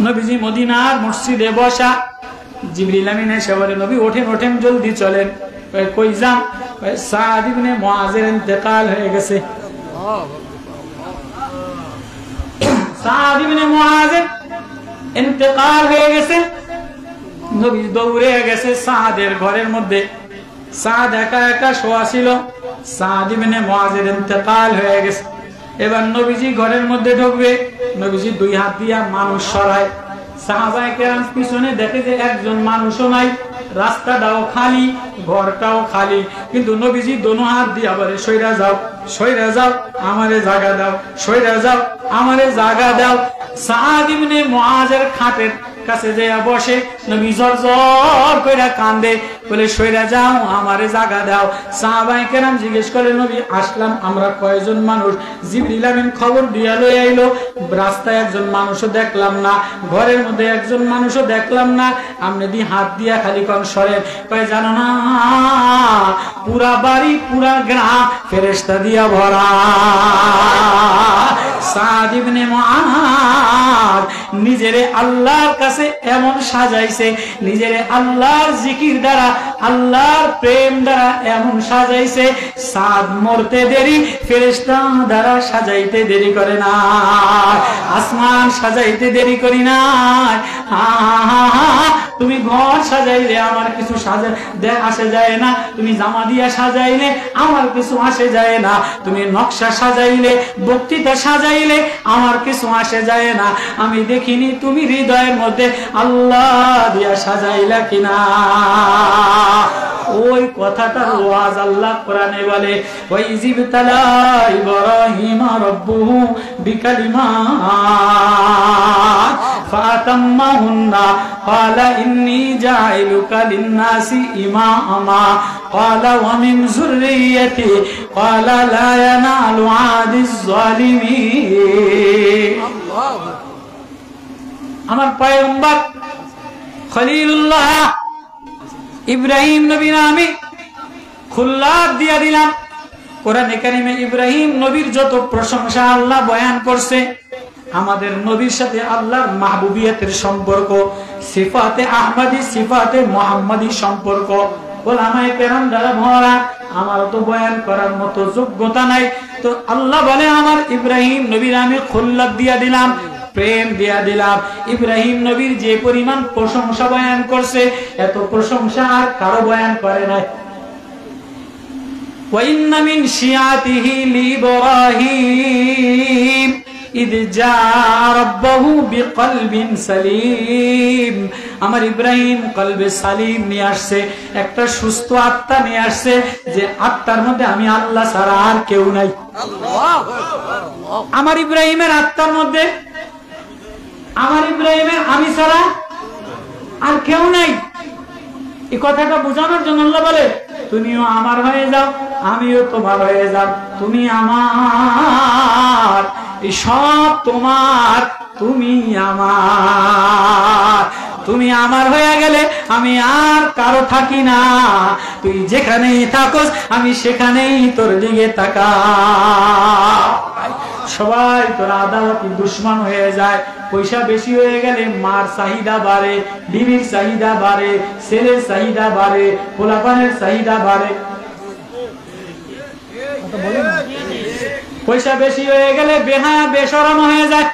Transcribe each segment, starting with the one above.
নবীজি মদিনার মসজিদে বসা, জিবরিল আমিন এসে বলে নবী ওঠেন ওঠেন জলদি চলেন। কই যান? সাদ ইবনে মুআযের ইন্তেকাল হয়ে গেছে। সাদ ইবনে মুআযের ইন্তেকাল হয়ে গেছে। নবী দৌড়ে গেছে সাদের ঘরের মধ্যে। সাদ একা একা শোয়া ছিল। সাদ ইবনে মুআযের ইন্তেকাল হয়ে গেছে। এবার নবীজি ঘরের মধ্যে ঢুকবে, নবীজি দুই হাত দিয়া মানুষ সরায়। সাহাবায়ে কেরাম পিছনে দেখে যে একজন মানুষও নাই, রাস্তাটাও খালি, ঘরটাও খালি, কিন্তু নবীজি দোনো হাত দিয়া বলে সইরা যাও, সইরা যাও, আমারে জায়গা দাও, সইরা যাও, আমারে জায়গা দাও। সাদ ইবনে মুআযের খাটের কাছে যেয়া বসে, নবী জড়জড় কইরা কান্দে, বলে সইরা যাও, আমারে জায়গা দাও। সাহাবায়ে কেরাম জিজ্ঞেস করে নবী আসলাম আমরা কয়জন মানুষ? জিবরিল আমিন খবর দিয়া লই আইলো, রাস্তায় একজন মানুষও দেখলাম না, ঘরের মধ্যে একজন মানুষও দেখলাম না, আপনি দি হাত দিয়া খালি কোন সরেন। কয় জানো না পুরা বাড়ি পুরা গ্রাম ফেরেশতা দিয়া ভরা। সাদ ইবনে মুআয নিজেরে আল্লাহর কাছে এমন সাজাইছে, নিজেরে আল্লাহর জিকির দ্বারা, আল্লাহর প্রেম দ্বারা এমন সাজাইছে, সাদ মরতে দেরি ফেরেশতা দ্বারা সাজাইতে দেরি করে না, আসমান সাজাইতে দেরি করি না। তুমি ঘর সাজাইলে আমার কিছু আসে যায় না, তুমি জামা দিয়া সাজাইলে আমার কিছু আসে যায় না, তুমি নকশা সাজাইলে, বক্তৃতা সাজাইলে আমার কিছু আসে যায় না। আমি দেখিনি তুমি হৃদয়ের মধ্যে আল্লাহ দিয়া সাজাইলা কিনা। ওই কথাটার ওয়াজ আল্লাহ কোরআনে বলে, ওয়াইজিবতালা ইব্রাহিম রাব্বুহু বিকালিমাত ফাতাম্মাহুন্না ক্বালা ইন্নী জাইলুকা লিন-নাসি ইমামা ক্বালা ওয়া মিন যুররিয়্যাতি ক্বালা লা ইয়ানালু আদিজ যালিমিন। আমার পয়গম্বর খলিলুল্লাহ ইব্রাহিম নবীর আমি খুল্লাত দিয়া দিলাম। কোরআনে কারিমে ইব্রাহিম নবীর যত প্রশংসা আল্লাহ বয়ান করছে, আমাদের নবীর সাথে আল্লাহর মাহবুবিয়তের সম্পর্ক, সিফাতে আহমদী সিফাতে মুহাম্মাদী সম্পর্ক ওলামায়ে কেরাম দ্বারা ভরা। আমার তো বয়ান করার মতো যোগ্যতা নাই, তো আল্লাহ বলে আমার ইব্রাহিম নবীর আমি খুল্লাত দিয়া দিলাম, প্রেম দিয়া দিলাম। ইব্রাহিম নবীর যে পরিমাণ প্রশংসা বয়ান করছে, এত প্রশংসা আর কারো বয়ান করে নাই। ওয়া ইন্না মিন শিয়াতিহি লিইব্রাহিম ইদ জাআ রাব্বাহু বিকলবিন সালিম। আমার ইব্রাহিম কলবে সালিম নিয়ে আসছে, একটা সুস্থ আত্মা নিয়ে আসছে, যে আত্মার মধ্যে আমি আল্লাহ ছাড়া আর কেউ নাই। আমার ইব্রাহিমের আত্মার মধ্যে, আমার ইব্রাহিমের আমি ছাড়া আর কেউ নাই। এই কথাটা বোঝানোর জন্য আল্লাহ বলে তুমিও আমার হয়ে যাও, আমিও তোমার হয়ে যাব, তুমি আমার, এই সব তোমার, তুমি আমার। তুমি আমার হয়ে গেলে আমি আর কারো থাকি না, তুই যেখানেই থাকস আমি সেখানেই তোর দিকে তাকাই। সবাই তোর আদালতি দুশ্মন হয়ে যায়। পয়সা বেশি হয়ে গেলে মার চাহিদা বাড়ে, বিবির চাহিদা বাড়ে, ছেলের চাহিদা বাড়ে, পোলাপানের চাহিদা বাড়ে। পয়সা বেশি হয়ে গেলে বেহায়া বেশরম হয়ে যায়।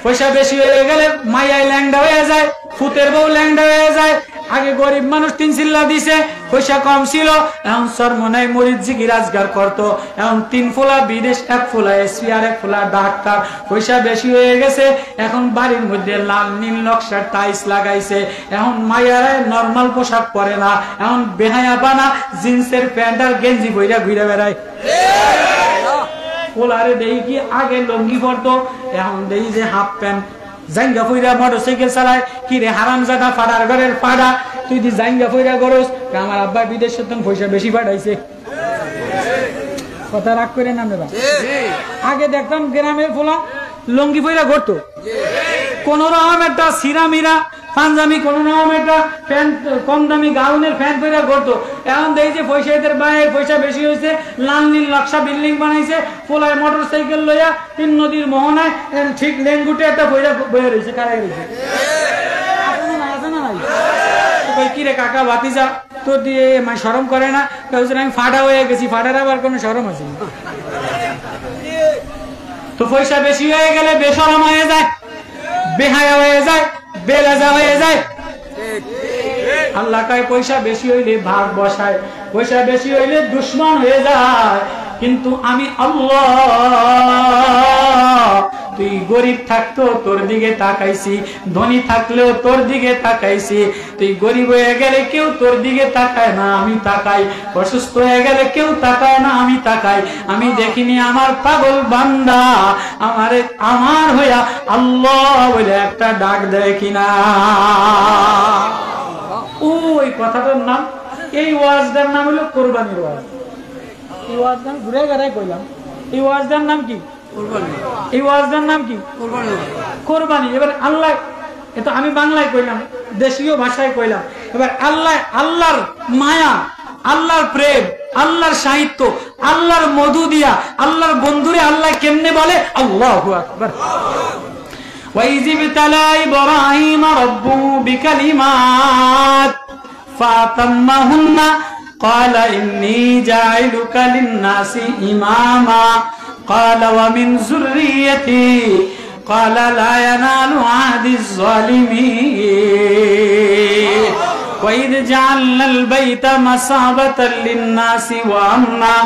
পয়সা বেশি হয়ে গেলে মাইয়াই ল্যাংডা হয়ে যায়, ফুতের বউ ল্যাংডা হয়ে যায়। আগে গরিব মানুষ 3 চিল্লা দিছে, পয়সা কম ছিল, এখন সরমনাই মরিদ জিকির আজগার করতো, এখন 3 ফোলা বিদেশ, 1 ফোলা এসপি আর 1 ফোলা ডাক্তার। পয়সা বেশি হয়ে গেছে, এখন বাড়ির মধ্যে লাল নীল নকশার টাইলস লাগাইছে, এখন মাইয়ারা নরমাল পোশাক পরে না, এখন বেহায়া বানা জিন্সের প্যান্ট আর গেঞ্জি পইরা ঘুরে বেড়ায়। পোলারে দেই কি আগে লঙ্গি পরতো, এখন দেই যে হাফ প্যান্ট, জাঙ্গা ফইরা মোটরসাইকেল চালায়। কি রে হারামজাদা, ফাড়ার ঘরের ফাড়া, তুই দি জাঙ্গা ফইরা করস? আমার আব্বা বিদেশের তখন পয়সা বেশি পাঠাইছে। কথা রাগ করে নামে বা, আগে দেখতাম গ্রামের ফোলা লঙ্গি ফইরা ঘুরতো, কোন রকম একটা সিরা মিরা পাঞ্জাবি কোন নাম একটা প্যান্ট কম দামি গাউনের প্যান্ট পরে ঘুরতো। এখন দেখি যে পয়সা এদের বাইরে পয়সা বেশি হয়েছে, লাল নীল নকশা বিল্ডিং বানাইছে, পোলায় মোটর সাইকেল লইয়া 3 নদীর মোহনায় ঠিক লেঙ্গুটে একটা পয়সা বয়ে রয়েছে, কারাই রয়েছে। কিরে কাকা ভাতিজা তো দিয়ে শরম করে না? আমি ফাটা হয়ে গেছি, ফাটার আবার কোনো শরম আছে? তো পয়সা বেশি হয়ে গেলে বেশরম হয়ে যায়, বেহায়া হয়ে যায়, বেলাজা হয়ে যায়। আল্লাহ কয় পয়সা বেশি হইলে ভাগ বসায়, পয়সা বেশি হইলে দুশ্মন হয়ে যায়। কিন্তু আমি আল্লাহ, তুই গরিব থাকতেও তোর দিকে তাকাইছি, ধনী থাকলেও তোর দিকে তাকাইছি। তুই গরিব হয়ে গেলে কেউ তোর দিকে তাকায় না, আমি তাকাই। অসুস্থ হয়ে গেলে কেউ তাকায় না, আমি তাকাই। আমি দেখিনি আমার পাগল বান্দা আমার হইয়া আল্লাহ বলে একটা ডাক দেয় কিনা। ওই কথাটার নাম, এই ওয়াজটার নাম হলো কোরবানির ওয়াজ। এই ওয়াজটা ঘুরে ঘুরে কইলাম, এই ওয়াজটার নাম কি? এই ওয়াজটার নাম কি? কোরবানি। এবার আল্লাহ, এটা আমি বাংলায় কইলাম, দেশীয় ভাষায় কইলাম। এবার আল্লাহর মায়া, আল্লাহর প্রেম, আল্লাহর সাহিত্য, আল্লাহর মধু দিয়া আল্লাহর বন্ধুরে আল্লাহ কেমনে বলে? আল্লাহু আকবার। وَإِذِ ابْتَلَى إِبْرَاهِيمَ رَبُّهُ بِكَلِمَاتٍ فَأَتَمَّهُنَّ قَالَ إِنِّي جَاعِلُكَ لِلنَّاسِ إِمَامًا قَالَ وَمِنْ ذُرِّيَّتِي قَالَ لَا يَنَالُ عَهْدِي الظَّالِمِينَ وَإِذْ جَعَلْنَا الْبَيْتَ مَثَابَةً لِلنَّاسِ وَأَمْنًا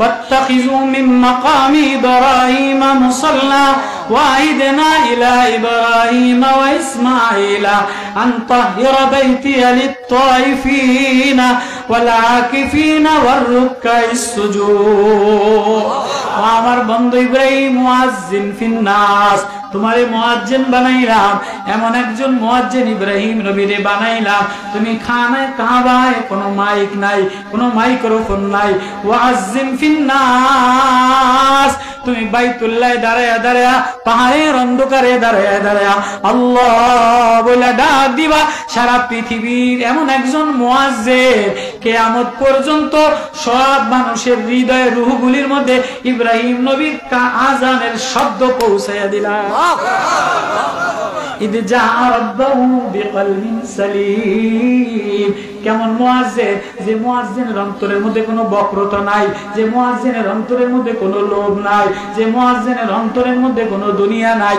وَاتَّخِذُوا مِن مَّقَامِ إِبْرَاهِيمَ مُصَلًّى وَعَهِدْنَا إِلَى إِبْرَاهِيمَ وَإِسْمَاعِيلَ أَن طَهِّرَ بَيْتِيَ لِلطَّائِفِينَ وَالْعَاكِفِينَ وَالرُّكَّعِ السُّجُودِ। আমার বন্ধু ইব্রাহিম মুয়াজ্জিন ফিন্নাস, তোমারে মুয়াজ্জিন বানাইলাম, এমন একজন মুয়াজ্জিন ইব্রাহিম নবীরে বানাইলাম। তুমি খানায় কাবায় কোনো মাইক নাই, কোনো মাইক্রোফোন নাই। ওয়াজ্জিন ফিন্নাস, তুমি বাইতুল্লাহ দাঁড়ায়া দাঁড়ায়া, পাহাড়ের অন্ধকারে দাঁড়ায়া দাঁড়ায়া আল্লাহ বলে ডাক দিবা। সারা পৃথিবীর এমন একজন মুয়াজ্জিন, কিয়ামত পর্যন্ত সব মানুষের হৃদয়ে রূহগুলির মধ্যে ইব্রাহিম নবীর আযানের শব্দ পৌঁছায়া দিলা। ইদ জা রাব্বাহু বিকলবিন সালিম। কেমন মুয়াজ্জিন? যে মুয়াজ্জিনের অন্তরের মধ্যে কোনো বক্রতা নাই, যে মুয়াজ্জিনের অন্তরের মধ্যে কোনো লোভ নাই, যে মুয়াজ্জিনের অন্তরের মধ্যে কোনো দুনিয়া নাই।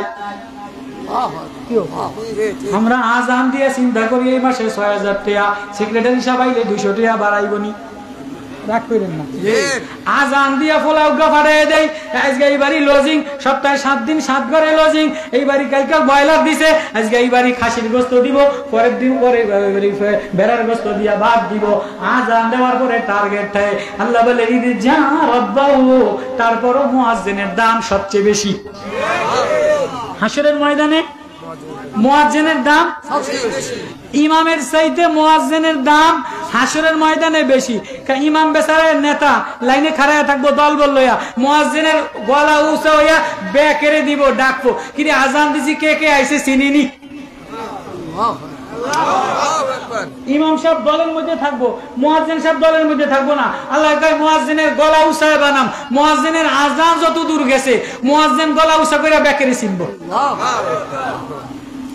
আমরা আজান দিয়ে চিন্তা করি এই মাসে ৬০০০ টাকা, সেক্রেটারি সাবাইলে ২০০ টাকা বাড়াইবনি, রাগ করেন না। আজান দিয়া ফোলা উগা ফাটাই দেয়। আজকে এই বাড়ি লজিং, সপ্তাহে 7 দিন 7 ঘরে লজিং। এই বাড়ি কালকে ব্রয়লার দিছে, আজকে এই বাড়ি খাসির গোস্ত দিব, পরের দিন পরে ভেড়ার গোস্ত দিয়া ভাত দিব। আজান দেওয়ার পরে টার্গেট থাকে। আল্লাহ বলে ঈদ যা রব্বাহু, তারপরও মুয়াজ্জিনের দাম সবচেয়ে বেশি। হাসরের ময়দানে মুয়াজ্জিনের দাম সবচেয়ে বেশি। ইমামের চাইতে মুয়াজ্জিনের দাম হাসরের ময়দানে বেশি। ইমাম বেচারা নেতা লাইনে খাড়ায় থাকবো দল বল লইয়া, মুয়াজ্জিনের গলা উঁচা হইয়া বেকেরে দিব, ডাকবো, কিরে আজান দিছি, কে কে আইছে চিনিনি? ইমাম সাহেব দলের মধ্যে থাকবো, মুয়াজ্জিন সাহেব দলের মধ্যে থাকবো না। আল্লাহ কয় মুয়াজ্জিনের গলা উঁচায় বানাম। মুয়াজ্জিনের আজান যত দূর গেছে, মুয়াজ্জিন গলা উঁচা করে বেকেরে চিনবো।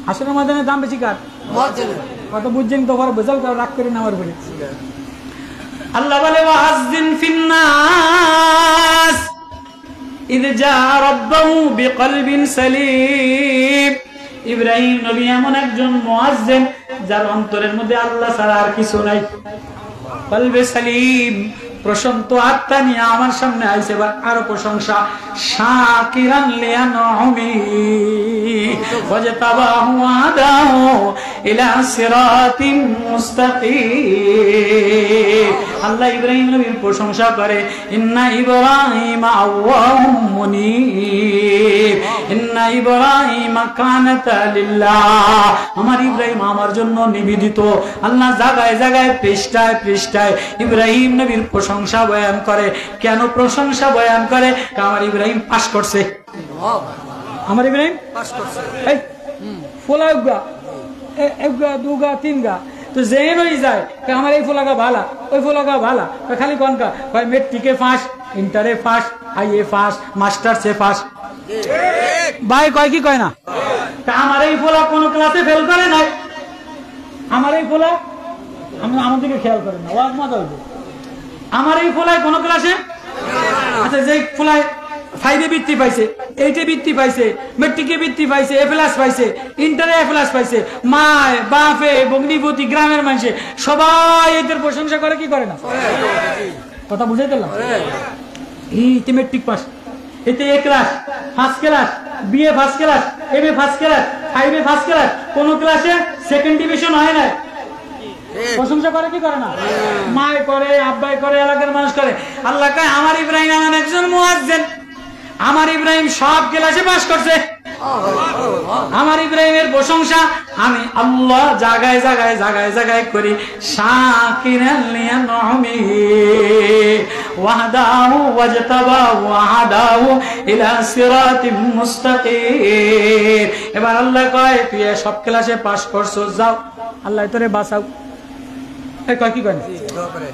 হাসরের ময়দানের দাম বেশি কার? মুয়াজ্জিনের। কত বুঝছেন তো, বোঝাও কারো রাগ করে নেওয়ার পরে। আল্লাহ বলে ওয়াজ্জিন ফিন্নাস ইদ জা রাব্বাহু বিকলবিন সালিম। ইব্রাহিম নবী এমন একজন মুয়াজ্জিন যার অন্তরের মধ্যে আল্লাহ ছাড়া আর কিছু নাই। কলবে সালিম, প্রশান্ত আত্মা নিয়ে আমার সামনে আইছে। আরো প্রশংসা, শাকিরান লিআনউমি ওয়াজতাবাহু আদাহু ইলা সিরাতিন মুস্তাকিম। আল্লাহ ইব্রাহিম নবীর প্রশংসা করে, ইন্না ইব্রাহিম আওয়াহুম মুনীব, ইন্না ইব্রাহিম কানাতা লিল্লাহ। আমার ইব্রাহিম আমার জন্য নিবেদিত। আল্লাহ জায়গায় জায়গায় পৃষ্ঠায় পৃষ্ঠায় ইব্রাহিম নবীর প্রশংসা বয়ান করে। কেন প্রশংসা বয়ান করে? আমার ইব্রাহিম পাস করছে। আমার ইব্রাহিম পাস করছে। এই ফোলাউগা দুগা তিনগা তো যেন হয়ে যায় আমার এই ফোলাগা ভালা ওই ফোলাগা ভালা খালি কনকা ভাই মেট্রিকে ফাঁস ইন্টারে ফাঁস আইএ ফাঁস মাস্টার্সে ফাঁস ভাই কয় কি কয় না আমার এই ফোলা কোন ক্লাসে ফেল করে নাই আমার এই ফোলা আমার দিকে খেয়াল করে না ওয়াজ মজা হইবে আমার এই ফোলায় কোন ক্লাসে আচ্ছা যে ফোলায় 5 এ বৃত্তি পাইছে 8 এ বৃত্তি পাইছে মেট্রিকে বৃত্তি পাইছে এ প্লাস পাইছে ইন্টারে এ প্লাস পাইছে মায় বাপে ভগ্নিপতি গ্রামের মানুষে সবাই এদের প্রশংসা করে কি করে না কথা বুঝাই দিলাম এই মেট্রিক পাস এতে এ class first class BA first class MA first class 5 এ ফার্স্ট ক্লাস কোন ক্লাসে সেকেন্ড ডিভিশন হয় না প্রশংসা করে কি করে না মায় করে আব্বাই করে এলাকার মানুষ করে আল্লাহ কয় আমার ইব্রাহিম নামে একজন মুয়াজ্জিন আমার ইব্রাহিম সব ক্লাসে পাস করছে আমার ইব্রাহিমের প্রশংসা আমি আল্লাহ জায়গায় জায়গায় জায়গায় জায়গায় করি শাকিরান লিয়ানউমিহি ওয়াহদাহু ওয়াজতাবাহু ওয়াহাদাহু ইলা সিরাতিম মুস্তাকিম এবার আল্লাহ কয় তুই সব ক্লাসে পাস করছো যাও আল্লাহ তোরে বাঁচাও কয় কি কয় না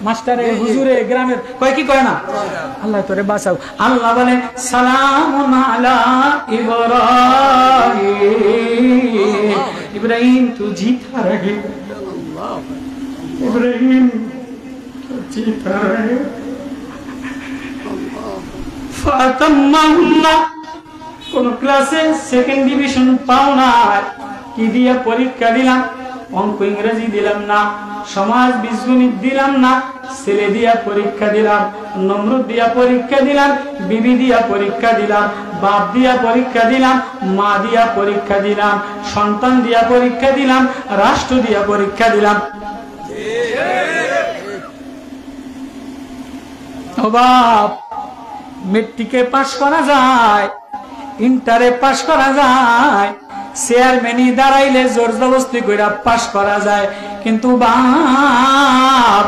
মাস্টারে হুজুরে গ্রামের কয় কি কয় না আল্লাহ তোরে বাঁচাও আল্লাহ বলে সালামুন আলা ইব্রাহিম ইব্রাহিম তু জিতা রহে ইব্রাহিম তু জিতা রহে ফাতাম্মাহুল্লাহ কোন ক্লাসে সেকেন্ড ডিভিশন পাও না কি দিয়ে পরীক্ষা দিলাম অঙ্ক ইংরেজি দিলাম না সমাজ বীজগণিত দিলাম না ছেলে দিয়া পরীক্ষা দিলাম নমরুদ দিয়া পরীক্ষা দিলাম বিবি দিয়া পরীক্ষা দিলাম বাপ দিয়া পরীক্ষা দিলাম মা দিয়া পরীক্ষা দিলাম সন্তান দিয়া পরীক্ষা দিলাম রাষ্ট্র দিয়া পরীক্ষা দিলাম ও বাপ মেট্রিকে পাস করা যায় ইন্টারে পাস করা যায় চেয়ারম্যানই দাঁড়াইলে জোর জবরদস্তি কইরা পাস করা যায় কিন্তু বাপ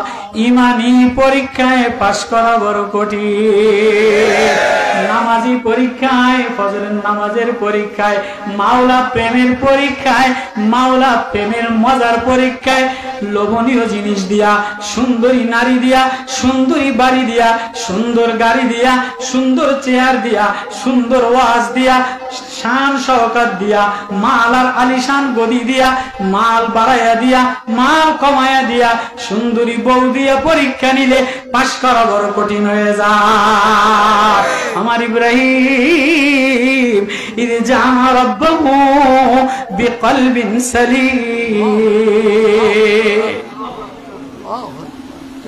ইমানি পরীক্ষায় পাস করা বড় কঠিন নামাজি পরীক্ষায় ফজরের নামাজের পরীক্ষায় মাওলা প্রেমের পরীক্ষায় মাওলা প্রেমের মজার পরীক্ষায় লোভনীয় জিনিস দিয়া সুন্দরী নারী দিয়া সুন্দরী বাড়ি দিয়া সুন্দর গাড়ি দিয়া সুন্দর চেয়ার দিয়া সুন্দর ওয়াজ দিয়া শান শওকত দিয়া মাল আর আলিশান গদি দিয়া মাল বাড়াইয়া দিয়া মাল কমায়া দিয়া সুন্দরী বউ দিয়া পরীক্ষা নিলে পাস করা বড় কঠিন হয়ে যায় আমার ইব্রাহিম ইরজা রাব্বাহু বিকলবিন সালিম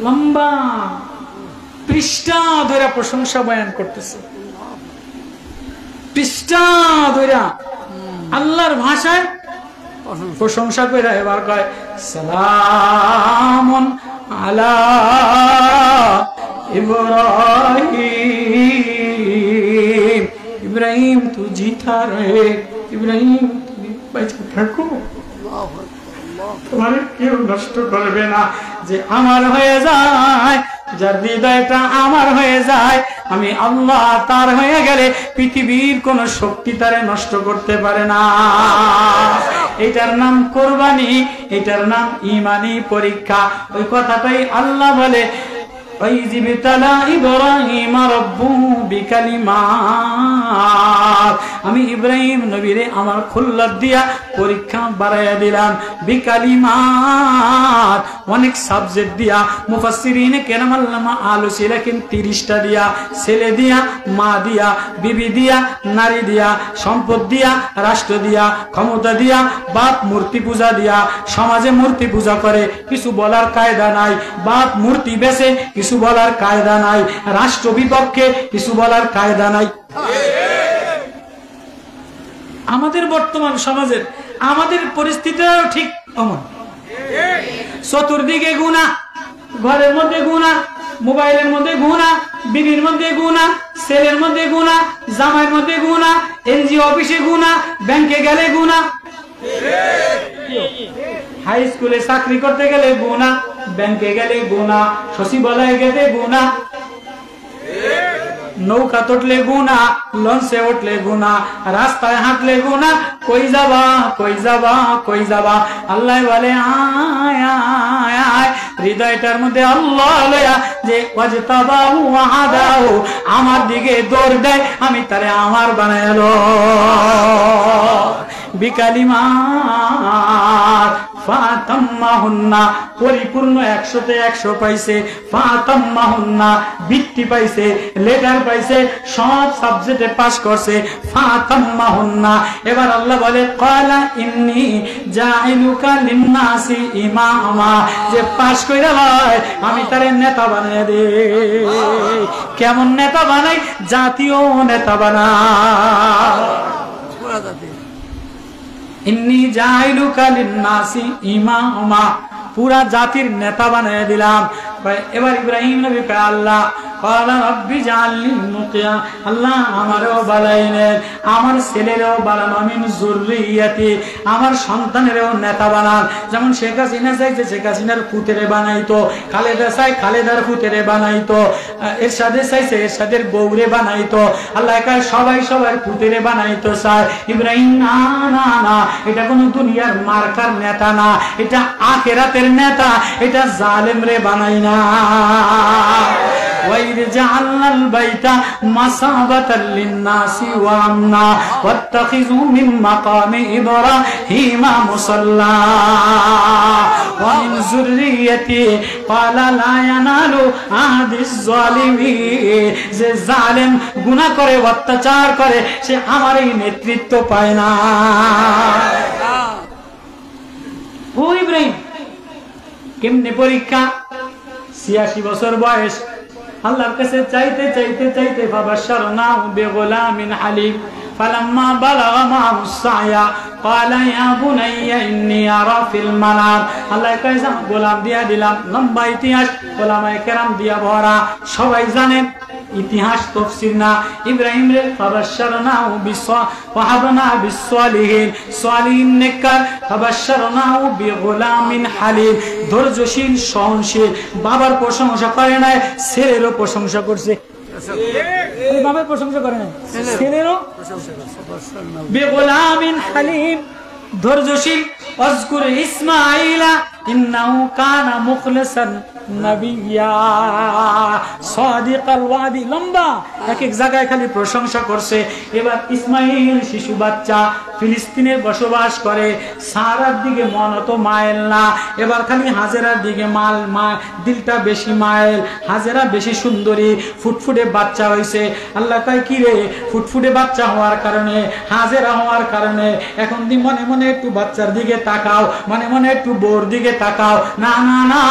লম্বা পৃষ্ঠা ধরে প্রশংসা বয়ান করতেছে পৃষ্ঠা ধরে আল্লাহর ভাষায় প্রশংসা করে এবার কয় সালামুন আলা ইব্রাহিম ইব্রাহিম তু জিতা রে ইব্রাহিম তুমি বেঁচে থাকো তোমার কেউ নষ্ট করবে না যে আমার হয়ে যায় যার হৃদয়টা আমার হয়ে যায় আমি আল্লাহ তার হয়ে গেলে পৃথিবীর কোন শক্তি তারে নষ্ট করতে পারে না এটার নাম কোরবানি এটার নাম ইমানি পরীক্ষা ওই কথাটাই আল্লাহ বলে আমি ইব্রাহিম নবীরে আমার খুল্লাত দিয়া পরীক্ষা বাড়াইয়া দিলাম বিকালিমাত অনেক সাবজেক্ট দিয়া মুফাসসিরিনে কেরাম আল্লামা আলোচি লেখেন 30টা দিয়া ছেলে দিয়া মা দিয়া বিবি দিয়া নারী দিয়া সম্পদ দিয়া রাষ্ট্র দিয়া ক্ষমতা দিয়া বাপ মূর্তি পূজা দিয়া সমাজে মূর্তি পূজা করে কিছু বলার কায়দা নাই বাপ মূর্তি বেচে কিছু বলার কায়দা নাই রাষ্ট্র বিপক্ষে কিছু বলার কায়দা নাই আমাদের বর্তমান সমাজের আমাদের পরিস্থিতিও ঠিক এমন চতুর্দিকে গুনাহ ঘরের মধ্যে গুনাহ মোবাইলের মধ্যে গুনাহ বিবির মধ্যে গুনাহ ছেলের মধ্যে গুনাহ জামাইয়ের মধ্যে গুনাহ এনজিও অফিসে গুনাহ ব্যাংকে গেলে গুনাহ হাই স্কুলে চাকরি করতে গেলে গুনাহ ব্যাংকে গেলে গুনাহ সচিবালয়ে গেলে গুনাহ নৌকা উঠলে গুনাহ, লঞ্চে উঠলে গুনাহ, রাস্তায় হাঁটলে গুনাহ, কই যাবা কই যাবা কই যাবা। আল্লাহ বলে আয় আয় আয়, হৃদয়টার মধ্যে আল্লাহ লয়া যে ওয়াজতাবাহু ওয়া হাদাহু, আমার দিকে দৌড় দেয়, আমি তারে আমার বানায় লো বিকালিমাত ফাতাম্মাহুন্না, পরিপূর্ণ 100তে 100 পাইছে। ফাতাম্মাহুন্না, বৃত্তি পাইছে, লেটার পাইছে, সব সাবজেক্টে পাস করছে। ফাতাম্মাহুন্না, এবার আল্লাহ বলে ক্বালা ইন্নী জাইলুকা লিন্নাসি ইমামা, যে পাস কইরা ভাই আমি তারে নেতা বানায় দে। কেমন নেতা বানাই? জাতীয় নেতা বানাই। ইন্নী জাইলুকা লিন্নাসি ইমামা, পুরা জাতির নেতা বানিয়ে দিলাম। এবার ইব্রাহিম নবী কয় আল্লাহ ক্বালা রাব্বি জাআলনি মুকিয়া, আল্লাহ আমারও বানাইলেন, আমার ছেলেরও বানানো, মিন যুররিয়াতি, আমার সন্তানেরও নেতা বানান। যেমন শেখ হাসিনা চাইছে শেখ হাসিনার পুতেরে বানাইতো, খালেদা চাই খালেদার পুতেরে বানাইতো, এরশাদে চাইছে এরশাদের বউরে বানাইতো। আল্লাহ কয় সবাই সবার পুতেরে বানাইতো চায়। ইব্রাহিম না না না, এটা কোন দুনিয়ার মার্কার নেতা না, এটা আখিরাতের নেতা, এটা জালেমরে বানাই না। وَإِذْ جَعَلْنَا الْبَيْتَ مَثَابَةً لِلنَّاسِ وَأَمْنًا وَاتَّخِذُوا مِن مَّقَامِ إِبْرَاهِيمَ مُصَلًّى وَمِن ذُرِّيَّتِهِ قَالَ لَا يَنَالُ عَهْدِ الظَّالِمِينَ, যে জালেম গুনাহ করে অত্যাচার করে সে আমার এই নেতৃত্ব পায় না। ও ইব্রাহিম, কেমনে পরীক্ষা? 86 বছর বয়স, আল্লাহর কাছে চাইতে চাইতে চাইতে ফাবাশশারনাহু বিগুলামিন হালিম ফালাম্মা বালাগা মা'হু সা'য়া ক্বালা ইয়া বুনাইয়া ইন্নী আরা ফিল মানাম। আল্লাহ কইছে গোলাম দিয়া দিলাম। লম্বা ইতিহাস, ওলামায়ে কেরাম দিয়া ভরা, সবাই জানেন ইতিহাস তাফসীর না। ইব্রাহিম রে ফাবাশশারনাহু ওয়াহাবনা বিসসালিহিন, সালিহিন নেককার, ফাবাশশারনাহু বিগুলামিন হালিম, ধৈর্যশীল সহনশীল। বাবার প্রশংসা করে নাই, ছেলেরও প্রশংসা করছে। বাবার প্রশংসা করে নাই, ছেলেরও বিগুলামিন হালিম, ধৈর্যশীল। আযকুর ইসমাঈলা ইন্নাহু কানা মুখলিসান নবিয়্যা সাদিকাল ওয়াদি। লম্বা এক এক জায়গায় খালি প্রশংসা করছে। এবার ইসমাঈল শিশু বাচ্চা, ফিলিস্তিনে বসবাস করে, সারার দিকে মন অত মাইল না, এবার খালি হাজেরার দিকে দিলটা বেশি মাইল। হাজেরা বেশি সুন্দরী, ফুটফুটে বাচ্চা হয়েছে। আল্লাহ কয় কি রে, ফুটফুটে বাচ্চা হওয়ার কারণে, হাজেরা হওয়ার কারণে এখন দি মনে মনে একটু বাচ্চার দিকে তাকাও, মনে মনে একটু বোর দিকে তাকাও। না না না,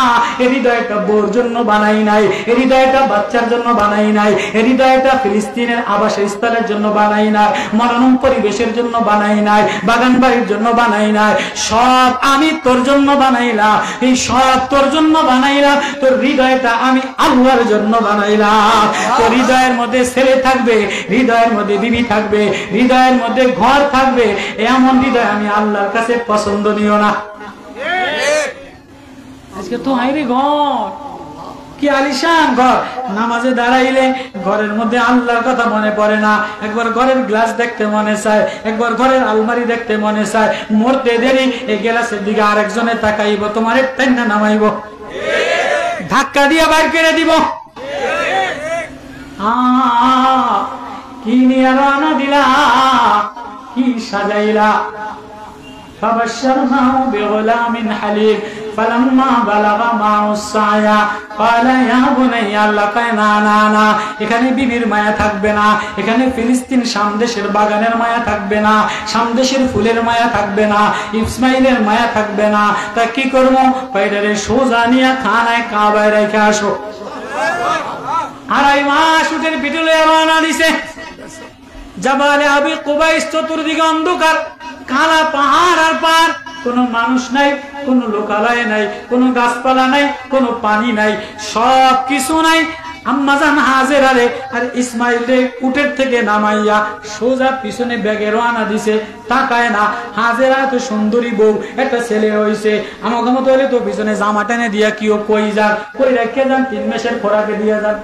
এই হৃদয়টা বোর জন্য বানাই নাই, এই হৃদয়টা বাচ্চার জন্য বানাই নাই, এই হৃদয়টা ফিলিস্তিনের আবাসস্থলের জন্য বানাই নাই, মনোরম পরিবেশের জন্য বানাই নাই, বাগান বাড়ির জন্য বানাই নাই, সব আমি তোর জন্য বানাইলাম। এই সব তোর জন্য বানাইলাম। তোর হৃদয়টা আমি আল্লাহর জন্য বানাইলাম। তোর হৃদয়ের মধ্যে ছেলে থাকবে, হৃদয়ের মধ্যে বিবি থাকবে, হৃদয়ের মধ্যে ঘর থাকবে। এমন হৃদয় আমি আল্লাহর কাছে পছন্দনীয় না। আজকে তো হাইরে ঘর, কি আলিশান ঘর, নামাজে দাঁড়াইলে ঘরের মধ্যে আল্লাহর কথা মনে পড়ে না। একবার ঘরের গ্লাস দেখতে মনে চায়, একবার ঘরের আলমারি দেখতে মনে চায়। মরতে দেরি এই গ্লাসের দিকে আরেকজনে তাকাইব, তোমারে টেনে নামাইব, ধাক্কা দিয়ে বাইর করে দিব। কি নিয়ে রানা দিলা, কি সাজাইলা। فبشرناه بغلام حليم فلما بلغ معه السعي قال يا بني আল্লাহ কয় না না না, এখানে বিবির মায়া থাকবে না, এখানে ফিলিস্তিন শাম দেশের বাগানের মায়া থাকবে না, শাম দেশের ফুলের মায়া থাকবে না, ইসমাইলের মায়া থাকবে না। তা কি করবো? কয়টারে সোজা নিয়ে খানায় কাবায় রেখে আসো। 2.5 মাস উঠের পিঠে রওনা দিছে। জাবালে আবি কুবাইস, চতুর্দিকে অন্ধকার, কালা পাহাড় আর পাহাড়, কোনো মানুষ নাই, কোনো লোকালয় নাই, কোনো গাছপালা নাই, কোনো পানি নাই, সব কিছু নাই। আম্মাজান হাজেরা রে আর ইসমাইল রে উটের থেকে নামাইয়া সোজা পিছনে ব্যাগে রওনা দিছে। তাকায় না, হাজেরা তো সুন্দরী বউ, একটা ছেলে হইছে, আমাকে মতো হলে তো পিছনে জামা টেনে দিয়া কিও কই যান, কই রেখে যান, 3 মাসের খোরাকে দিয়ে যান।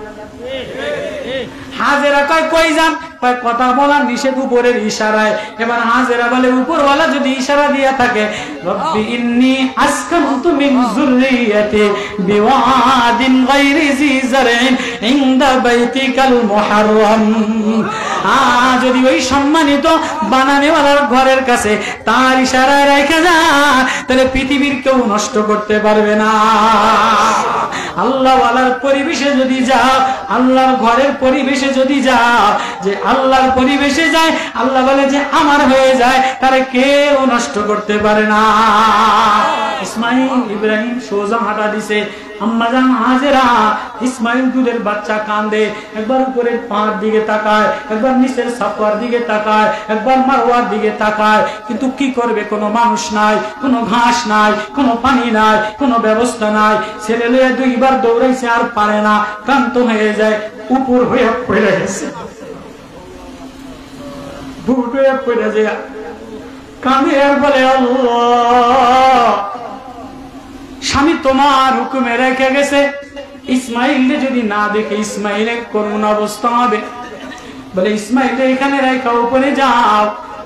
হাজেরা কয় কই যান? কয় কথা বলার নিষেধ উপরের ইশারায়। এবার হাজেরা বলে উপরওয়ালা যদি ইশারা দিয়া থাকে, রব্বি ইন্নী আসকানতু মিন যুররিয়াতি বিওয়াদিন গায়রি জি জারইন ইনদা বাইতিকাল মুহাররাম। যদি ওই সম্মানিত বানানেওয়ালার ঘরের কাছে তার ইশারায় রেখে যা, তাহলে পৃথিবীর কেউ নষ্ট করতে পারবে না। আল্লাহওয়ালার পরিবেশে যদি যাও, আল্লাহর ঘরের পরিবেশে যদি যাও, যে আল্লাহর পরিবেশে যায়, আল্লাহ বলে যে আমার হয়ে যায়, তারে কেউ নষ্ট করতে পারে না। ইসমাইল ইব্রাহিম সোজা হাঁটা দিছে। আম্মাজান হাজেরা ইসমাইল দুধের বাচ্চা কান্দে, একবার উপরের পাহাড় দিকে তাকায়, একবার নিচের সাফার দিকে তাকায়, একবার মারওয়ার দিকে তাকায়, কিন্তু কি করবে? কোনো মানুষ নাই, কোনো ঘাস নাই, কোনো পানি নাই, কোনো ব্যবস্থা নাই। ছেলে লয়ে দুইবার দৌড়াইছে, আর পারে না, ক্লান্ত হয়ে যায়, উপর হয়ে পড়ে গেছে, বুট হয়ে পড়ে যায়, কাঁদে আর বলে আল্লাহ, স্বামী তোমার হুকুমে রেখে গেছে, ইসমাইলকে যদি না দেখে ইসমাইলের করুণ অবস্থা হবে। বলে ইসমাইলকে এখানে রেখা উপরে যাও,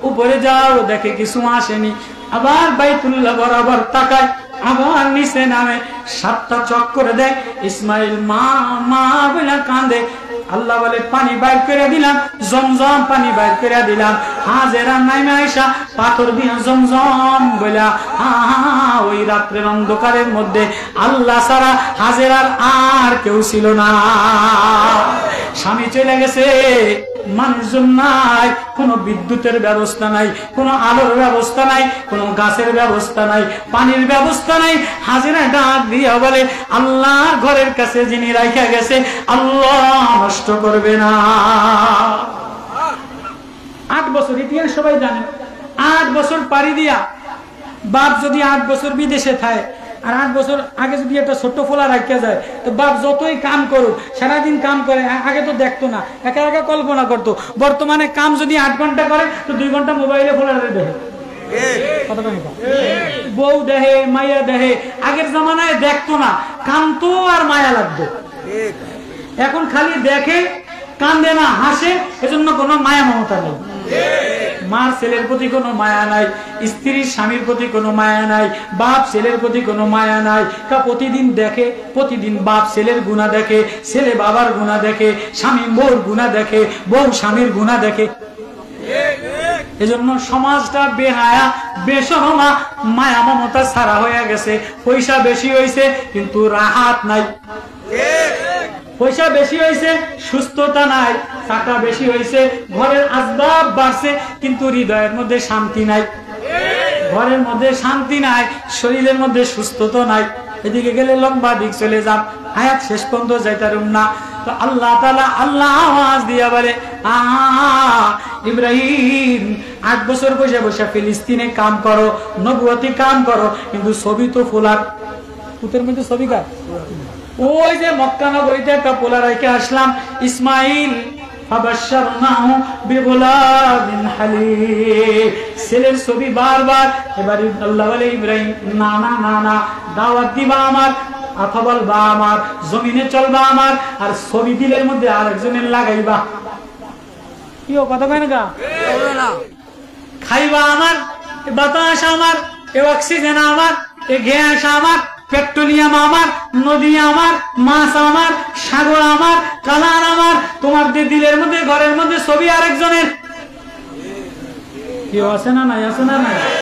উপরে যাও, দেখে কিছু আসেনি। আবার বাইতুল্লাহ বরাবর তাকায়, আবার নিচে নামে, 7টা চক্কর দেয়। ইসমাইল মা মা বলে কাঁদে। আল্লাহ বলে পানি বাইর করে দিলাম, জমজম পানি বাইর করে দিলাম। হাজেরা নাইমে আইসা পাথর দিয়ে জমজম বলা। ওই রাত্রের অন্ধকারের মধ্যে আল্লাহ ছাড়া হাজেরার আর কেউ ছিল না। স্বামী চলে গেছে, মানুষজন নাই, কোনো বিদ্যুতের ব্যবস্থা নাই, কোনো আলোর ব্যবস্থা নাই, কোনো গাছের ব্যবস্থা নাই, পানির ব্যবস্থা নাই। হাজেরা ডাক দিয়ে বলে আল্লাহর ঘরের কাছে যিনি রাখা গেছে, আল্লাহ নষ্ট করবে না। 8 বছর, ইতিহাস সবাই জানে। 8 বছর পাড়ি দিয়া বাপ যদি 8 বছর বিদেশে থাকে, আর 8 বছর আগে যদি একটা ছোট্ট ফোলা রাখা যায়, তো বাপ যতই কাম করুক, সারাদিন কাম করে, আগে তো দেখতো না, একা একা কল্পনা করতো। বর্তমানে কাম যদি 8 ঘন্টা করে, তো 2 ঘন্টা মোবাইলে ফোলা দেখে, বউ দেহে, মাইয়া দেহে। আগের জামানায় দেখতো না, কামতো আর মায়া লাগতো। এখন খালি দেখে, কান্দে না, হাসে, এজন্য কোনো মায়া মমতা নেই। মার ছেলের প্রতি কোনো মায়া নাই, স্ত্রীর স্বামীর প্রতি কোনো মায়া নাই, বাপ ছেলের প্রতি কোনো মায়া নাই। প্রতিদিন দেখে, প্রতিদিন বাপ ছেলের গুনাহ দেখে, ছেলে বাবার গুনাহ দেখে, স্বামী বউর গুনাহ দেখে, বউ স্বামীর গুনাহ দেখে। এজন্য সমাজটা বেহায়া, বেশরমা, মায়া মমতা ছাড়া হয়ে গেছে। পয়সা বেশি হয়েছে, কিন্তু রাহাত নাই। পয়সা বেশি হয়েছে, সুস্থতা নাই। টাকা বেশি হয়েছে, ঘরের আসবাব বাড়ছে, কিন্তু হৃদয়ের মধ্যে শান্তি নাই। ঘরের মধ্যে শান্তি নাই, শরীরের মধ্যে সুস্থতা নাই। এদিকে গেলে লম্বা দিক চলে যান, আয়াত শেষ পর্যন্ত যাইতারুম না। তো আল্লাহ তাআলা আল্লাহ আওয়াজ দিয়া বলে, ইব্রাহিম 8 বছর বসে বসে ফিলিস্তিনে কাম করো, নবুয়তি কাম করো, কিন্তু ছবি তো ফোলার পুতের মধ্যে ছবি কার? ওই যে মক্কা নগরীতে একটা পোলা রেখে আসলাম, ইসমাইল। ফাবাশশারনাহু বিগুলামিন হালিম। ছেলের ছবি বারবার। এবার আল্লাহ বলে ইব্রাহিম, না না না না, দাওয়াত দিবা আমার, কথা বলবা আমার, জমিনে চলবা আমার, আর ছবি দিলের মধ্যে আরেকজনের লাগাইবা। কি কথা কয় না? খাইবা আমার, বাতাস আমার, অক্সিজেন আমার, গ্যাস আমার, পেট্রোলিয়াম আমার, নদী আমার, মাছ আমার, সাগর আমার, কালার আমার। তোমার দিলের মধ্যে, ঘরের মধ্যে ছবি আরেকজনের। কি আছে না নাই? আছে না নাই?